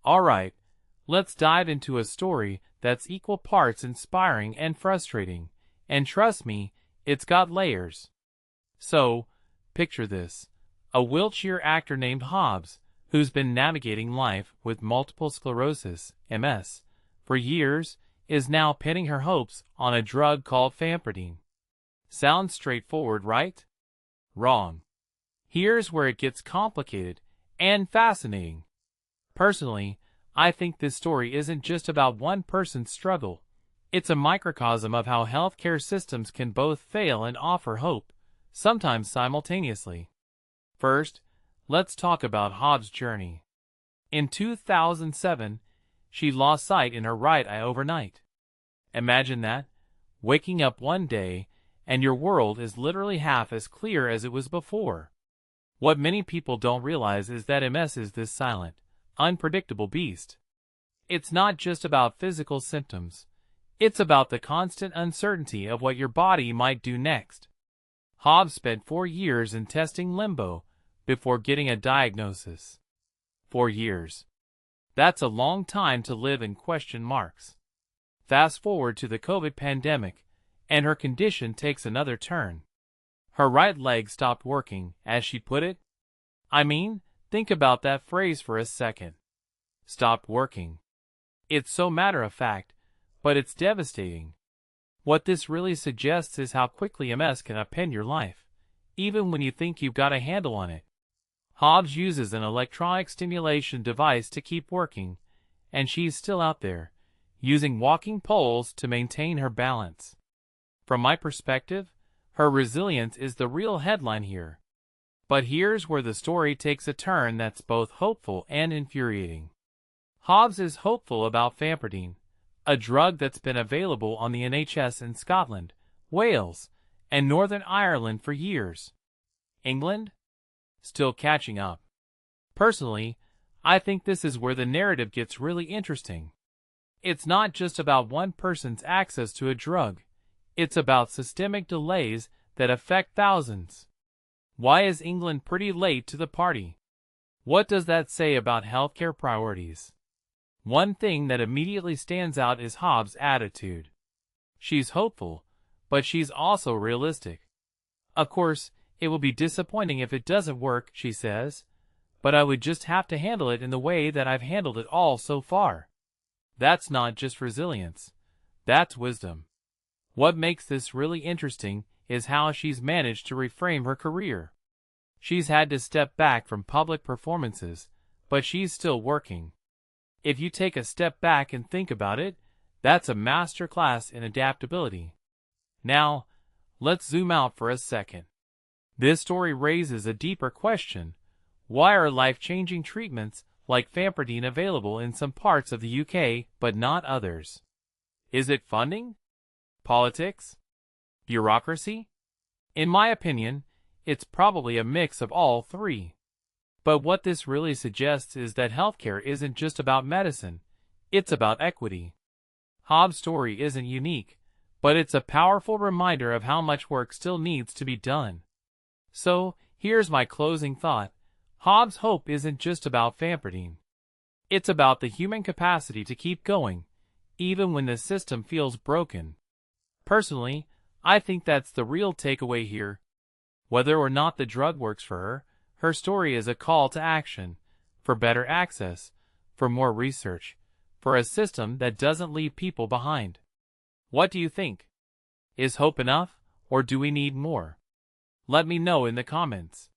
Alright, let's dive into a story that's equal parts inspiring and frustrating, and trust me, it's got layers. So, picture this. A Wiltshire actor named Hobbs, who's been navigating life with multiple sclerosis, MS, for years, is now pinning her hopes on a drug called Fampridine. Sounds straightforward, right? Wrong. Here's where it gets complicated and fascinating. Personally, I think this story isn't just about one person's struggle. It's a microcosm of how healthcare systems can both fail and offer hope, sometimes simultaneously. First, let's talk about Hobbs' journey. In 2007, she lost sight in her right eye overnight. Imagine that, waking up one day and your world is literally half as clear as it was before. What many people don't realize is that MS is this silent, unpredictable beast. It's not just about physical symptoms. It's about the constant uncertainty of what your body might do next. Hobbs spent 4 years in testing limbo before getting a diagnosis. 4 years. That's a long time to live in question marks. Fast forward to the COVID pandemic, and her condition takes another turn. Her right leg stopped working, as she put it. I mean, think about that phrase for a second. Stopped working. It's so matter-of-fact, but it's devastating. What this really suggests is how quickly MS can upend your life, even when you think you've got a handle on it. Hobbs uses an electronic stimulation device to keep working, and she's still out there, using walking poles to maintain her balance. From my perspective, her resilience is the real headline here. But here's where the story takes a turn that's both hopeful and infuriating. Hobbs is hopeful about Fampridine, a drug that's been available on the NHS in Scotland, Wales, and Northern Ireland for years. England? Still catching up. Personally, I think this is where the narrative gets really interesting. It's not just about one person's access to a drug. It's about systemic delays that affect thousands. Why is England pretty late to the party? What does that say about healthcare priorities? One thing that immediately stands out is Hobbs' attitude. She's hopeful, but she's also realistic. Of course, it will be disappointing if it doesn't work, she says, but I would just have to handle it in the way that I've handled it all so far. That's not just resilience. That's wisdom. What makes this really interesting is how she's managed to reframe her career. She's had to step back from public performances, but she's still working. If you take a step back and think about it, that's a masterclass in adaptability. Now, let's zoom out for a second. This story raises a deeper question. Why are life-changing treatments like Fampridine available in some parts of the UK but not others? Is it funding? Politics? Bureaucracy? In my opinion, it's probably a mix of all three. But what this really suggests is that healthcare isn't just about medicine, it's about equity. Hobbs' story isn't unique, but it's a powerful reminder of how much work still needs to be done. So, here's my closing thought. Hobbs' hope isn't just about Fampridine. It's about the human capacity to keep going, even when the system feels broken. Personally, I think that's the real takeaway here. Whether or not the drug works for her, her story is a call to action, for better access, for more research, for a system that doesn't leave people behind. What do you think? Is hope enough, or do we need more? Let me know in the comments.